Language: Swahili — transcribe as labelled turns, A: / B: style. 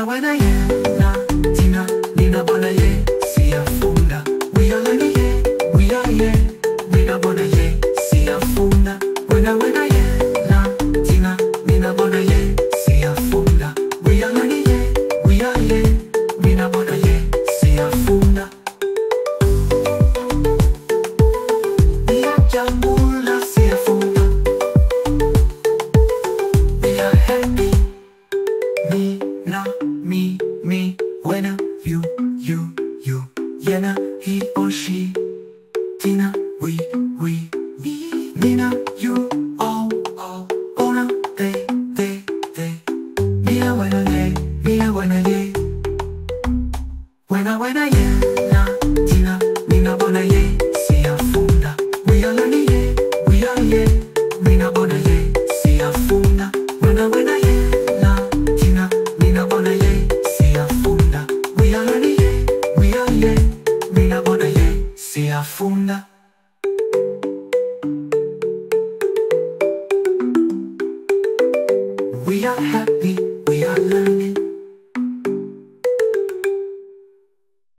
A: Wena Yena, thina, Mina, bona, siyafunda. We are learning, we are here. Mina, bona, siyafunda. Wena Yena, thina, Mina, bona, siyafunda. We are learning, we are here. Mina, bona, siyafunda. Siyajabula, siyafunda. We are happy. Mina, me, Wena, you, Yena, he or she, thina, we, me, Mina, you, all, bona, they, Mina, Wena, Wena, Yena, thina, Mina, bona, siyafunda. We are learning, we are here. Mina, bona, siyafunda. Wena Yena, thina, Mina, bona, siyafunda. We are learning, we are here. Mina, bona, siyafunda. We are happy.